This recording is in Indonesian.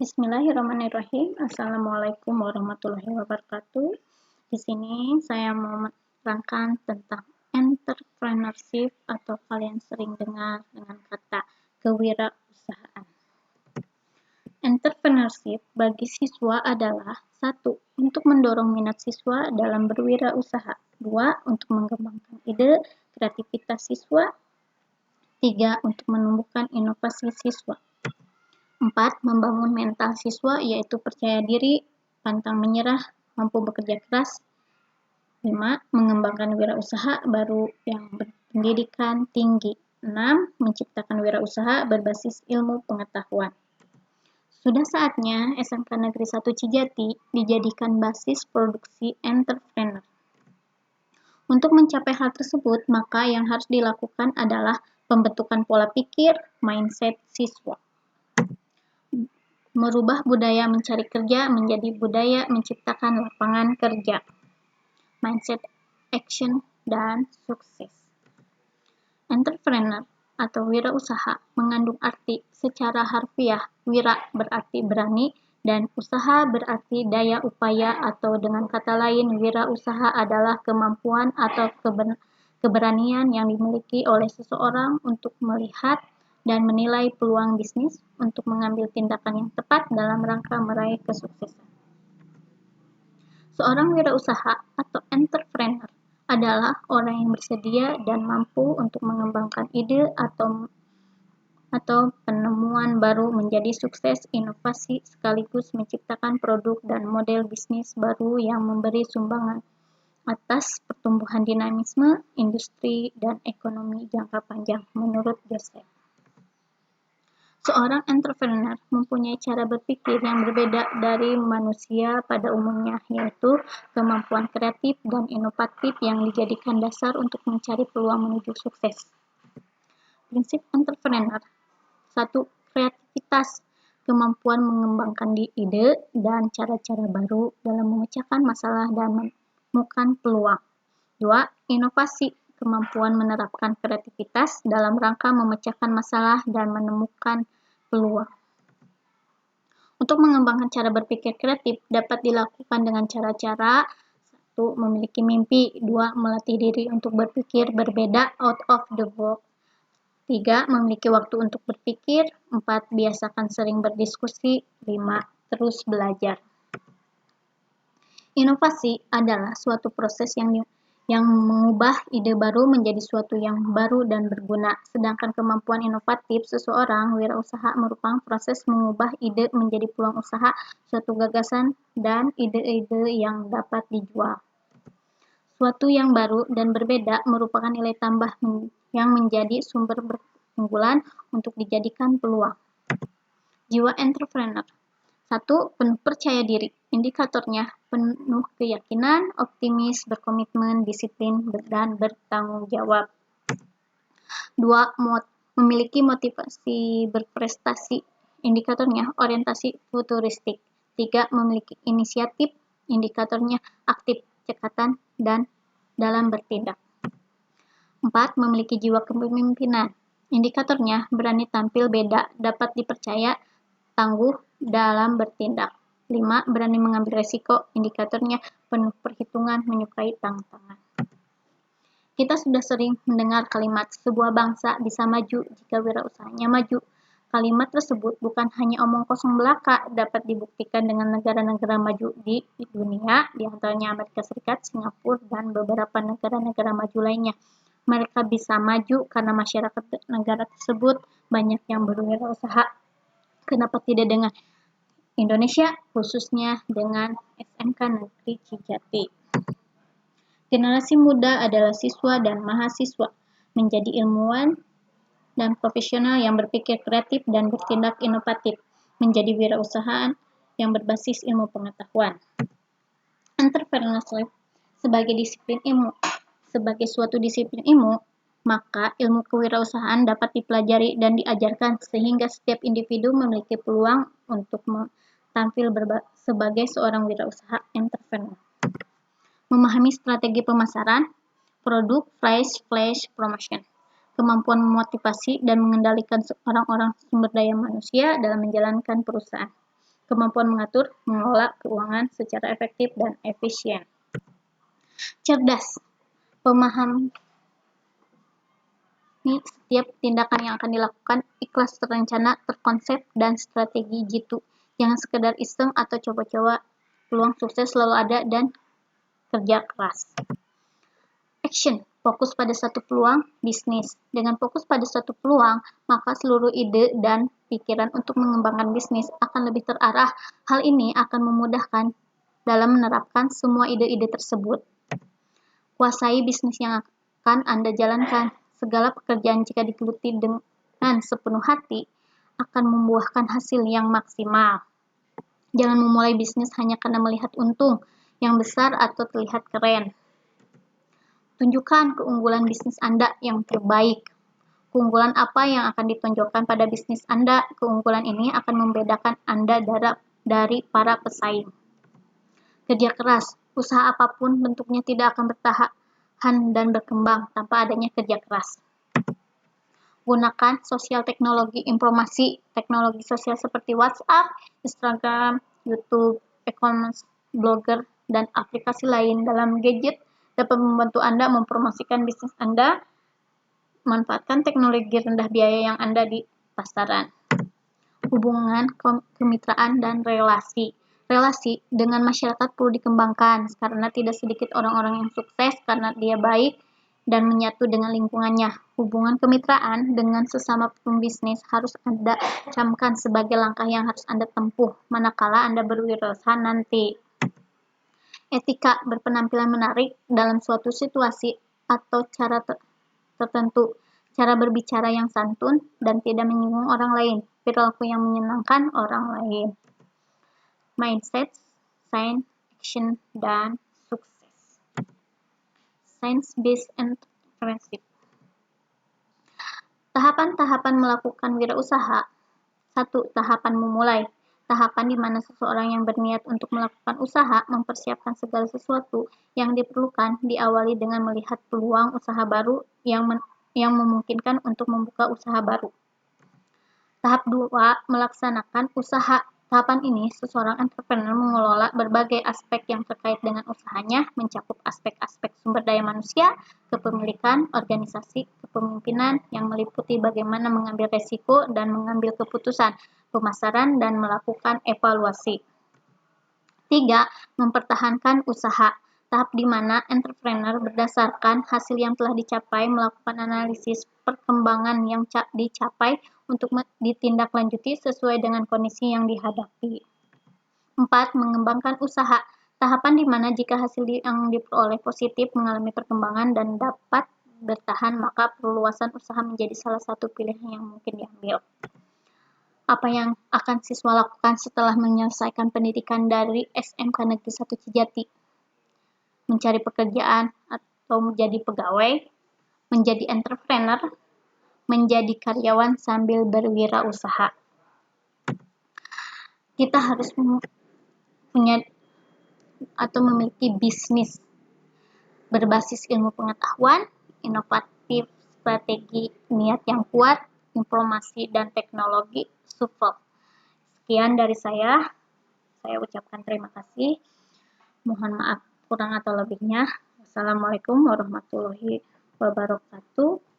Bismillahirrahmanirrahim. Assalamualaikum warahmatullahi wabarakatuh. Di sini saya mau menerangkan tentang entrepreneurship atau kalian sering dengar dengan kata kewirausahaan. Entrepreneurship bagi siswa adalah 1. Untuk mendorong minat siswa dalam berwirausaha. 2. Untuk mengembangkan ide kreativitas siswa. 3. Untuk menumbuhkan inovasi siswa. 4. Membangun mental siswa yaitu percaya diri, pantang menyerah, mampu bekerja keras. 5. Mengembangkan wirausaha baru yang berpendidikan tinggi. 6. Menciptakan wirausaha berbasis ilmu pengetahuan. Sudah saatnya SMK Negeri 1 Cijati dijadikan basis produksi entrepreneur. Untuk mencapai hal tersebut, maka yang harus dilakukan adalah pembentukan pola pikir, mindset siswa. Merubah budaya mencari kerja menjadi budaya menciptakan lapangan kerja. Mindset, action, dan sukses. Entrepreneur atau wirausaha mengandung arti secara harfiah. Wira berarti berani dan usaha berarti daya upaya, atau dengan kata lain wirausaha adalah kemampuan atau keberanian yang dimiliki oleh seseorang untuk melihat dan menilai peluang bisnis untuk mengambil tindakan yang tepat dalam rangka meraih kesuksesan. Seorang wirausaha atau entrepreneur adalah orang yang bersedia dan mampu untuk mengembangkan ide atau penemuan baru menjadi sukses inovasi sekaligus menciptakan produk dan model bisnis baru yang memberi sumbangan atas pertumbuhan dinamisme industri dan ekonomi jangka panjang menurut Joseph. Seorang entrepreneur mempunyai cara berpikir yang berbeda dari manusia pada umumnya, yaitu kemampuan kreatif dan inovatif yang dijadikan dasar untuk mencari peluang menuju sukses. Prinsip entrepreneur. 1. Kreativitas, kemampuan mengembangkan ide dan cara-cara baru dalam memecahkan masalah dan menemukan peluang. 2. Inovasi, kemampuan menerapkan kreativitas dalam rangka memecahkan masalah dan menemukan peluang. Untuk mengembangkan cara berpikir kreatif dapat dilakukan dengan cara-cara 1. Memiliki mimpi. 2. Melatih diri untuk berpikir berbeda out of the box. 3. Memiliki waktu untuk berpikir. 4. Biasakan sering berdiskusi. 5. Terus belajar. Inovasi adalah suatu proses yang mengubah ide baru menjadi suatu yang baru dan berguna. Sedangkan kemampuan inovatif seseorang wirausaha merupakan proses mengubah ide menjadi peluang usaha, suatu gagasan, dan ide-ide yang dapat dijual. Suatu yang baru dan berbeda merupakan nilai tambah yang menjadi sumber berkeunggulan untuk dijadikan peluang. Jiwa entrepreneur. 1. Penuh percaya diri. Indikatornya penuh keyakinan, optimis, berkomitmen, disiplin, dan bertanggung jawab. 2. Memiliki motivasi berprestasi. Indikatornya orientasi futuristik. 3. Memiliki inisiatif. Indikatornya aktif, cekatan, dan dalam bertindak. 4. Memiliki jiwa kepemimpinan. Indikatornya berani tampil beda, dapat dipercaya, tangguh dalam bertindak. 5. Berani mengambil resiko. Indikatornya penuh perhitungan, menyukai tantangan. Kita sudah sering mendengar kalimat sebuah bangsa bisa maju jika wirausahanya maju. Kalimat tersebut bukan hanya omong kosong belaka, dapat dibuktikan dengan negara-negara maju di dunia, di antaranya Amerika Serikat, Singapura, dan beberapa negara-negara maju lainnya. Mereka bisa maju karena masyarakat negara tersebut banyak yang berwirausaha. Kenapa tidak dengan Indonesia, khususnya dengan SMK Negeri Cijati? Generasi muda adalah siswa dan mahasiswa, menjadi ilmuwan dan profesional yang berpikir kreatif dan bertindak inovatif, menjadi wirausahaan yang berbasis ilmu pengetahuan. Entrepreneurship sebagai disiplin ilmu. Sebagai suatu disiplin ilmu, maka ilmu kewirausahaan dapat dipelajari dan diajarkan sehingga setiap individu memiliki peluang untuk tampil sebagai seorang wirausaha entrepreneur. Memahami strategi pemasaran, produk, price, flash, promotion. Kemampuan memotivasi dan mengendalikan orang-orang sumber daya manusia dalam menjalankan perusahaan. kemampuan mengatur, mengelola keuangan secara efektif dan efisien. Cerdas, pemahami setiap tindakan yang akan dilakukan, ikhlas terencana, terkonsep, dan strategi jitu. Jangan sekedar iseng atau coba-coba, peluang sukses selalu ada dan kerja keras. Action, fokus pada satu peluang bisnis. Dengan fokus pada satu peluang, maka seluruh ide dan pikiran untuk mengembangkan bisnis akan lebih terarah. Hal ini akan memudahkan dalam menerapkan semua ide-ide tersebut. Kuasai bisnis yang akan Anda jalankan. Segala pekerjaan jika digeluti dengan sepenuh hati akan membuahkan hasil yang maksimal. Jangan memulai bisnis hanya karena melihat untung yang besar atau terlihat keren. Tunjukkan keunggulan bisnis Anda yang terbaik. Keunggulan apa yang akan ditonjolkan pada bisnis Anda? Keunggulan ini akan membedakan Anda dari para pesaing. Kerja keras. Usaha apapun bentuknya tidak akan bertahan dan berkembang tanpa adanya kerja keras. Gunakan sosial teknologi informasi, teknologi sosial seperti WhatsApp, Instagram, YouTube, e-commerce, blogger, dan aplikasi lain dalam gadget dapat membantu Anda mempromosikan bisnis Anda. Manfaatkan teknologi rendah biaya yang Anda di pasaran. Hubungan, kemitraan, dan relasi. Relasi dengan masyarakat perlu dikembangkan karena tidak sedikit orang-orang yang sukses karena dia baik dan menyatu dengan lingkungannya. Hubungan kemitraan dengan sesama pembisnis harus Anda camkan sebagai langkah yang harus Anda tempuh manakala Anda berwirausaha nanti. Etika, berpenampilan menarik dalam suatu situasi atau cara tertentu. Cara berbicara yang santun dan tidak menyinggung orang lain. Perilaku yang menyenangkan orang lain. Mindset, sign, action, dan sukses. Science-based entrepreneurship. Tahapan-tahapan melakukan wirausaha. 1. Tahapan memulai. Tahapan di mana seseorang yang berniat untuk melakukan usaha mempersiapkan segala sesuatu yang diperlukan, diawali dengan melihat peluang usaha baru yang memungkinkan untuk membuka usaha baru. Tahap 2. Melaksanakan usaha. Tahapan ini, seseorang entrepreneur mengelola berbagai aspek yang terkait dengan usahanya, mencakup aspek-aspek sumber daya manusia, kepemilikan, organisasi, kepemimpinan, yang meliputi bagaimana mengambil resiko dan mengambil keputusan, pemasaran, dan melakukan evaluasi. 3. Mempertahankan usaha. Tahap di mana entrepreneur berdasarkan hasil yang telah dicapai melakukan analisis perkembangan yang dicapai untuk ditindaklanjuti sesuai dengan kondisi yang dihadapi. 4. Mengembangkan usaha. Tahapan di mana jika hasil yang diperoleh positif, mengalami perkembangan, dan dapat bertahan, maka perluasan usaha menjadi salah satu pilihan yang mungkin diambil. Apa yang akan siswa lakukan setelah menyelesaikan pendidikan dari SMK Negeri 1 Cijati? Mencari pekerjaan atau menjadi pegawai, menjadi entrepreneur, menjadi karyawan sambil berwirausaha. Kita harus punya atau memiliki bisnis berbasis ilmu pengetahuan, inovatif, strategi, niat yang kuat, informasi dan teknologi, support. Sekian dari saya ucapkan terima kasih. Mohon maaf kurang atau lebihnya. Wassalamualaikum warahmatullahi wabarakatuh.